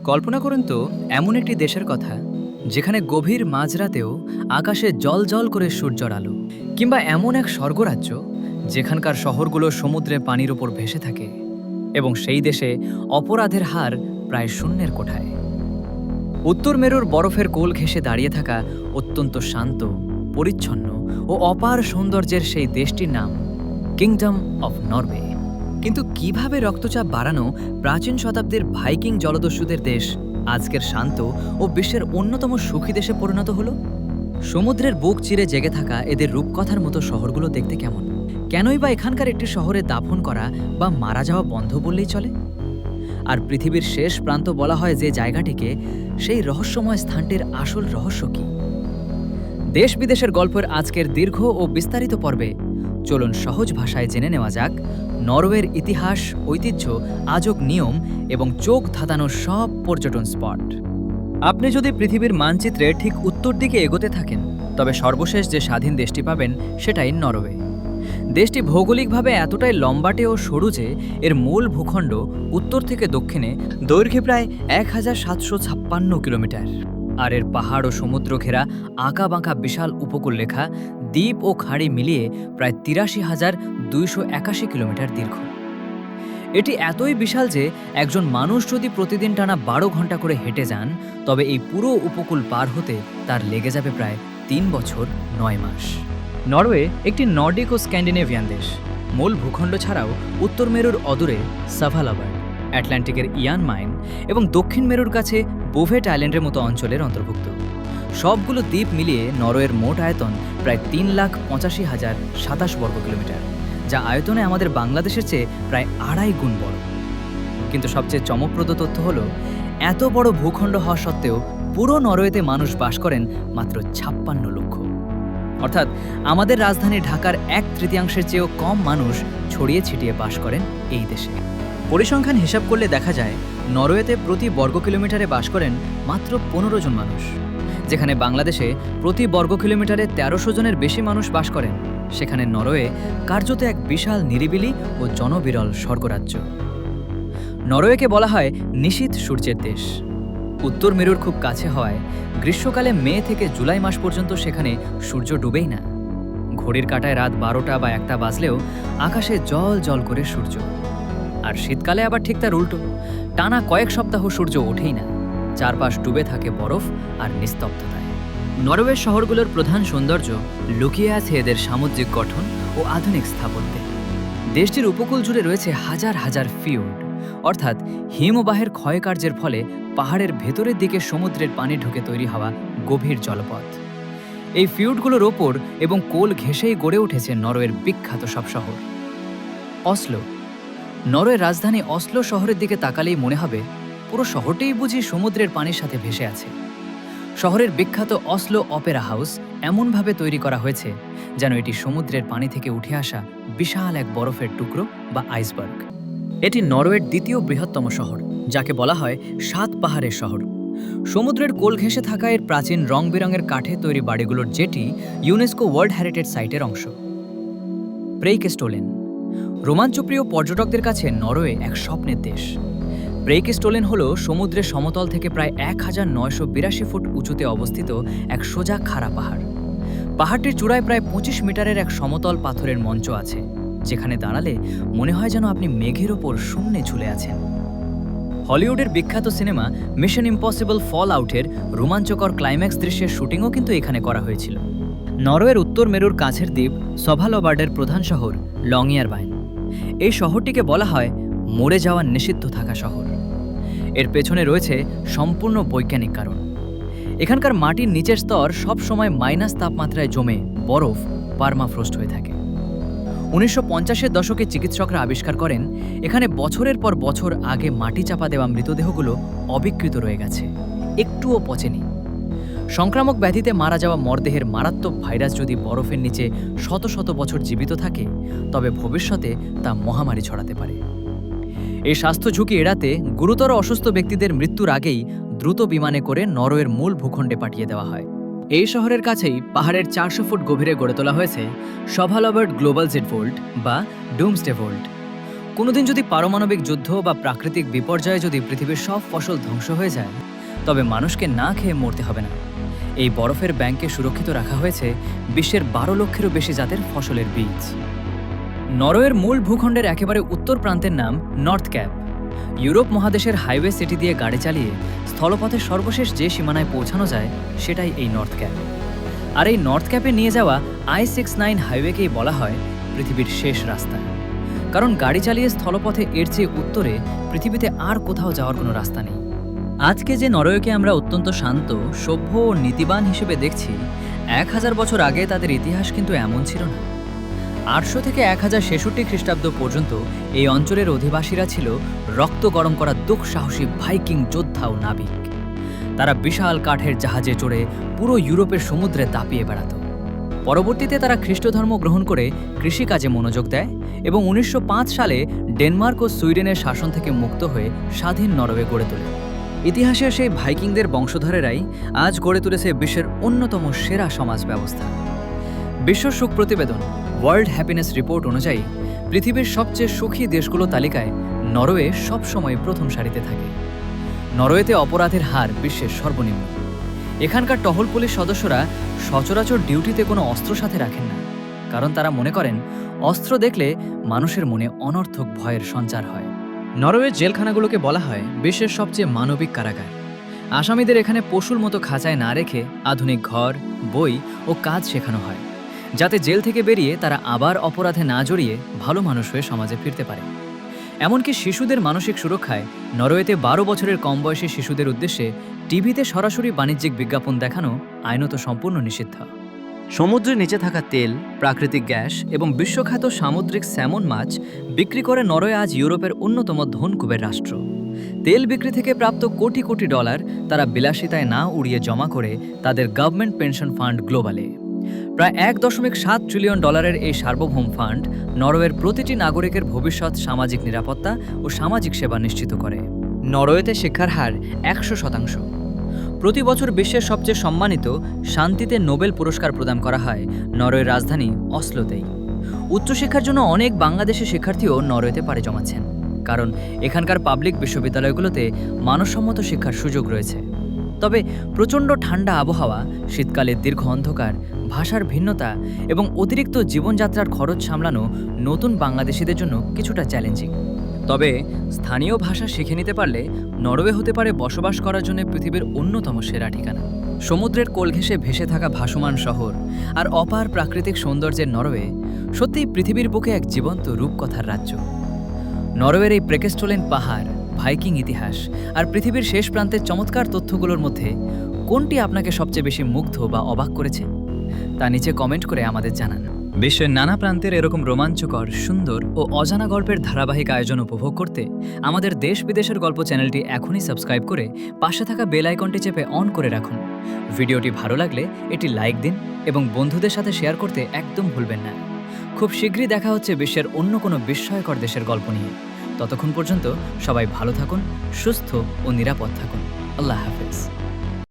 কল্পনা করুন তো এমন একটি দেশের কথা যেখানে গভীর মাঝরাতেও আকাশে জল জল করে সূর্যর আলো, কিংবা এমন এক স্বর্গরাজ্য যেখানকার শহরগুলো সমুদ্রে পানির উপর ভেসে থাকে এবং সেই দেশে অপরাধের হার প্রায় শূন্যের কোঠায়। উত্তর মেরুর বরফের কোল ঘেঁষে দাঁড়িয়ে থাকা অত্যন্ত শান্ত, পরিচ্ছন্ন ও অপার সৌন্দর্যের সেই দেশটির নাম কিংডম অফ নরওয়ে। কিন্তু কিভাবে রক্তচাপ বাড়ানো প্রাচীন শতাব্দীর ভাইকিং জলদস্যুদের দেশ আজকের শান্ত ও বিশ্বের অন্যতম সুখী দেশে পরিণত হলো? সমুদ্রের বুক চিরে জেগে থাকা এদের রূপকথার মতো শহরগুলো দেখতে কেমন? কেনই বা এখানকার একটি শহরে দাফন করা বা মারা যাওয়া বন্ধ বললেই চলে? আর পৃথিবীর শেষ প্রান্ত বলা হয় যে জায়গাটিকে, সেই রহস্যময় স্থানটির আসল রহস্য কী? দেশ বিদেশের গল্পের আজকের দীর্ঘ ও বিস্তারিত পর্বে চলুন সহজ ভাষায় জেনে নেওয়া যাক নরওয়ের ইতিহাস, ঐতিহ্য, আজব নিয়ম এবং চোখ ধাঁধানো সব পর্যটন স্পট। আপনি যদি পৃথিবীর মানচিত্রে ঠিক উত্তর দিকে এগোতে থাকেন, তবে সর্বশেষ যে স্বাধীন দেশটি পাবেন সেটাই নরওয়ে। দেশটি ভৌগোলিকভাবে এতটাই লম্বাটে ও সরু যে এর মূল ভূখণ্ড উত্তর থেকে দক্ষিণে দৈর্ঘ্যে প্রায় 1756 কিলোমিটার, আর এর পাহাড় ও সমুদ্র ঘেরা আঁকাবাঁকা বিশাল উপকূলরেখা, দ্বীপ ও খাড়ি মিলিয়ে প্রায় 83,281 কিলোমিটার দীর্ঘ। এটি এতই বিশাল যে একজন মানুষ যদি প্রতিদিন টানা 12 ঘন্টা করে হেঁটে যান, তবে এই পুরো উপকূল পার হতে তার লেগে যাবে প্রায় 3 বছর 9 মাস। নরওয়ে একটি নর্ডিক ও স্ক্যান্ডিনেভিয়ান দেশ। মূল ভূখণ্ড ছাড়াও উত্তর মেরুর অদূরে সাভালাবার্ড, আটলান্টিকের ইয়ান মাইন এবং দক্ষিণ মেরুর কাছে বোভেট আইল্যান্ডের মতো অঞ্চলের অন্তর্ভুক্ত। সবগুলো দ্বীপ মিলিয়ে নরওয়ের মোট আয়তন প্রায় 3,85,027 বর্গ কিলোমিটার, যা আয়তনে আমাদের বাংলাদেশের চেয়ে প্রায় 2.5 গুণ বড়। কিন্তু সবচেয়ে চমকপ্রদ তথ্য হলো, এত বড় ভূখণ্ড হওয়া সত্ত্বেও পুরো নরওয়েতে মানুষ বাস করেন মাত্র 56 লক্ষ। অর্থাৎ আমাদের রাজধানী ঢাকার 1/3 চেয়েও কম মানুষ ছড়িয়ে ছিটিয়ে বাস করেন এই দেশে। পরিসংখ্যান হিসাব করলে দেখা যায় নরওয়েতে প্রতি বর্গ কিলোমিটারে বাস করেন মাত্র 15 জন মানুষ, যেখানে বাংলাদেশে প্রতি বর্গ কিলোমিটারে 1300 জনের বেশি মানুষ বাস করেন। সেখানে নরওয়ে কার্যত এক বিশাল নিরিবিলি ও জনবিরল স্বর্গরাজ্য। নরওয়েকে বলা হয় নিশীথ সূর্যের দেশ। উত্তর মেরুর খুব কাছে হওয়ায় গ্রীষ্মকালে মে থেকে জুলাই মাস পর্যন্ত সেখানে সূর্য ডুবেই না। ঘড়ির কাঁটায় রাত 12টা বা 1টা বাজলেও আকাশে জল জল করে সূর্য। আর শীতকালে আবার ঠিক তার উল্টো, টানা কয়েক সপ্তাহ সূর্য ওঠেই না। চারপাশ ডুবে থাকে বরফ আর নিস্তব্ধতায়। নরওয়ের শহরগুলোর প্রধান সৌন্দর্য লুকিয়ে আছে এদের সামুদ্রিক গঠন ও আধুনিক স্থাপত্যে। দেশটির উপকূল জুড়ে রয়েছে হাজার হাজার ফিওর্ড, অর্থাৎ হিমবাহের ক্ষয়কার্যের ফলে পাহাড়ের ভেতরের দিকে সমুদ্রের পানি ঢুকে তৈরি হওয়া গভীর জলপথ। এই ফিওর্ডগুলোর ওপর এবং কোল ঘেঁষেই গড়ে উঠেছে নরওয়ের বিখ্যাত সব শহর। অসলো। নরওয়ের রাজধানী অসলো শহরের দিকে তাকালেই মনে হবে পুরো শহরটাই বুঝি সমুদ্রের পানির সাথে ভেসে আছে। শহরের বিখ্যাত অসলো অপেরা হাউস এমনভাবে তৈরি করা হয়েছে যেন এটি সমুদ্রের পানি থেকে উঠে আসা বিশাল এক বরফের টুকরো বা আইসবার্গ। এটি নরওয়ের দ্বিতীয় বৃহত্তম শহর, যাকে বলা হয় 7 পাহাড়ের শহর। সমুদ্রের কোল ঘেঁষে থাকা এর প্রাচীন রং বেরঙের কাঠে তৈরি বাড়িগুলোর যেটি ইউনেস্কো ওয়ার্ল্ড হেরিটেজ সাইটের অংশ। প্রেইকেস্টোলেন। রোমাঞ্চপ্রিয় পর্যটকদের কাছে নরওয়ে এক স্বপ্নের দেশ। প্রেইকেস্টোলেন হল সমুদ্রের সমতল থেকে প্রায় 1982 ফুট উঁচুতে অবস্থিত এক সোজা খাড়া পাহাড়। পাহাড়টির চূড়ায় প্রায় 25 মিটারের এক সমতল পাথরের মঞ্চ আছে, যেখানে দাঁড়ালে মনে হয় যেন আপনি মেঘের ওপর শূন্যে ঝুলে আছেন। হলিউডের বিখ্যাত সিনেমা মিশন ইম্পসিবল ফল আউটের রোমাঞ্চকর ক্লাইম্যাক্স দৃশ্যের শুটিংও কিন্তু এখানে করা হয়েছিল। নরওয়ের উত্তর মেরুর কাছের দ্বীপ সভালবার্ডের প্রধান শহর লংইয়ারবাইন। এই শহরটিকে বলা হয় মরে যাওয়া নিষিদ্ধ থাকা শহর। এর পেছনে রয়েছে সম্পূর্ণ বৈজ্ঞানিক কারণ। এখানকার মাটির নিচের স্তর সব সময় মাইনাস তাপমাত্রায় জমে বরফ পার্মাফ্রোস্ট হয়ে থাকে। 1950-এর দশকে চিকিৎসকরা আবিষ্কার করেন এখানে বছরের পর বছর আগে মাটি চাপা দেওয়া মৃতদেহগুলো অবিকৃত রয়ে গেছে, একটুও পচেনি। সংক্রামক ব্যাধিতে মারা যাওয়া মরদেহের মারাত্মক ভাইরাস যদি বরফের নিচে শত শত বছর জীবিত থাকে, তবে ভবিষ্যতে তা মহামারী ছড়াতে পারে। এই স্বাস্থ্য ঝুঁকি এড়াতে গুরুতর অসুস্থ ব্যক্তিদের মৃত্যুর আগেই দ্রুত বিমানে করে নরওয়ের মূল ভূখণ্ডে পাঠিয়ে দেওয়া হয়। এই শহরের কাছেই পাহাড়ের 400 ফুট গভীরে গড়ে তোলা হয়েছে সভালবার্ড গ্লোবাল জেট ভোল্ট বা ডুমসডে ভোল্ট। কোনোদিন যদি পারমাণবিক যুদ্ধ বা প্রাকৃতিক বিপর্যয়ে যদি পৃথিবীর সব ফসল ধ্বংস হয়ে যায়, তবে মানুষকে না খেয়ে মরতে হবে না। এই বরফের ব্যাংকে সুরক্ষিত রাখা হয়েছে বিশ্বের 12 লক্ষেরও বেশি জাতের ফসলের বীজ। নরওয়ের মূল ভূখণ্ডের একেবারে উত্তর প্রান্তের নাম নর্থ ক্যাপ। ইউরোপ মহাদেশের হাইওয়ে সিটি দিয়ে গাড়ি চালিয়ে স্থলপথে সর্বশেষ যে সীমানায় পৌঁছানো যায় সেটাই এই নর্থ ক্যাপ। আর এই নর্থ ক্যাপে নিয়ে যাওয়া I-69 হাইওয়েকেই বলা হয় পৃথিবীর শেষ রাস্তা। কারণ গাড়ি চালিয়ে স্থলপথে এর চেয়ে উত্তরে পৃথিবীতে আর কোথাও যাওয়ার কোনো রাস্তা নেই। আজকে যে নরওয়েকে আমরা অত্যন্ত শান্ত, সভ্য ও নীতিবান হিসেবে দেখছি, 1000 বছর আগে তাদের ইতিহাস কিন্তু এমন ছিল না। 800 থেকে 1066 খ্রিস্টাব্দ পর্যন্ত এই অঞ্চলের অধিবাসীরা ছিল রক্ত গরম করা দুঃসাহসী ভাইকিং যোদ্ধা ও নাবিক। তারা বিশাল কাঠের জাহাজে চড়ে পুরো ইউরোপের সমুদ্রে দাপিয়ে বেড়াত। পরবর্তীতে তারা খ্রিস্ট ধর্ম গ্রহণ করে কৃষিকাজে মনোযোগ দেয় এবং 1905 সালে ডেনমার্ক ও সুইডেনের শাসন থেকে মুক্ত হয়ে স্বাধীন নরওয়ে গড়ে তোলে। ইতিহাসের সেই ভাইকিংদের বংশধরেরাই আজ গড়ে তুলেছে বিশ্বের অন্যতম সেরা সমাজ ব্যবস্থা। বিশ্ব সুখ প্রতিবেদন ওয়ার্ল্ড হ্যাপিনেস রিপোর্ট অনুযায়ী পৃথিবীর সবচেয়ে সুখী দেশগুলো তালিকায় নরওয়ে সবসময় প্রথম সারিতে থাকে। নরওয়েতে অপরাধের হার বিশ্বের সর্বনিম্ন। এখানকার টহল পুলিশ সদস্যরা সচরাচর ডিউটিতে কোনো অস্ত্র সাথে রাখেন না, কারণ তারা মনে করেন অস্ত্র দেখলে মানুষের মনে অনর্থক ভয়ের সঞ্চার হয়। নরওয়ের জেলখানাগুলোকে বলা হয় বিশ্বের সবচেয়ে মানবিক কারাগার। আসামিদের এখানে পশুর মতো খাঁচায় না রেখে আধুনিক ঘর, বই ও কাজ শেখানো হয়, যাতে জেল থেকে বেরিয়ে তারা আবার অপরাধে না জড়িয়ে ভালো মানুষ হয়ে সমাজে ফিরতে পারে। এমনকি শিশুদের মানসিক সুরক্ষায় নরওয়েতে 12 বছরের কম বয়সী শিশুদের উদ্দেশ্যে টিভিতে সরাসরি বাণিজ্যিক বিজ্ঞাপন দেখানো আইনত সম্পূর্ণ নিষিদ্ধ। সমুদ্রের নিচে থাকা তেল, প্রাকৃতিক গ্যাস এবং বিশ্বখ্যাত সামুদ্রিক স্যামন মাছ বিক্রি করে নরওয়ে আজ ইউরোপের অন্যতম ধনকুবের রাষ্ট্র। তেল বিক্রি থেকে প্রাপ্ত কোটি কোটি ডলার তারা বিলাসিতায় না উড়িয়ে জমা করে তাদের গভর্নমেন্ট পেনশন ফান্ড গ্লোবালে। প্রায় 1.7 ট্রিলিয়ন ডলারের এই সার্বভৌম ফান্ড নরওয়ের প্রতিটি নাগরিকের ভবিষ্যৎ সামাজিক নিরাপত্তা ও সামাজিক সেবা নিশ্চিত করে। নরওয়েতে শিক্ষার হার 100%। প্রতি বছর বিশ্বের সবচেয়ে সম্মানিত শান্তিতে নোবেল পুরস্কার প্রদান করা হয় নরওয়ের রাজধানী অসলোতেই। উচ্চশিক্ষার জন্য অনেক বাংলাদেশি শিক্ষার্থীও নরওয়েতে পাড়ি জমাচ্ছেন, কারণ এখানকার পাবলিক বিশ্ববিদ্যালয়গুলোতে মানসম্মত শিক্ষার সুযোগ রয়েছে। তবে প্রচণ্ড ঠান্ডা আবহাওয়া, শীতকালের দীর্ঘ অন্ধকার, ভাষার ভিন্নতা এবং অতিরিক্ত জীবনযাত্রার খরচ সামলানো নতুন বাংলাদেশিদের জন্য কিছুটা চ্যালেঞ্জিং। তবে স্থানীয় ভাষা শিখে নিতে পারলে নরওয়ে হতে পারে বসবাস করার জন্য পৃথিবীর অন্যতম সেরা ঠিকানা। সমুদ্রের কোল ঘেঁষে ভেসে থাকা ভাসমান শহর আর অপার প্রাকৃতিক সৌন্দর্যের নরওয়ে সত্যিই পৃথিবীর বুকে এক জীবন্ত রূপকথার রাজ্য। নরওয়ের এই প্রেকেস্টোলেন পাহাড়, ভাইকিং ইতিহাস আর পৃথিবীর শেষ প্রান্তের চমৎকার তথ্যগুলোর মধ্যে কোনটি আপনাকে সবচেয়ে বেশি মুগ্ধ বা অবাক করেছে তা নিচে কমেন্ট করে আমাদের জানান। বিশ্বের নানা প্রান্তের এরকম রোমাঞ্চকর, সুন্দর ও অজানা গল্পের ধারাবাহিক আয়োজন উপভোগ করতে আমাদের দেশ বিদেশের গল্প চ্যানেলটি এখনই সাবস্ক্রাইব করে পাশে থাকা বেল আইকনটি চেপে অন করে রাখুন। ভিডিওটি ভালো লাগলে এটি লাইক দিন এবং বন্ধুদের সাথে শেয়ার করতে একদম ভুলবেন না। খুব শীঘ্রই দেখা হচ্ছে বিশ্বের অন্য কোনো বিস্ময়কর দেশের গল্প নিয়ে। ততক্ষণ পর্যন্ত সবাই ভালো থাকুন, সুস্থ ও নিরাপদ থাকুন। আল্লাহ হাফেজ।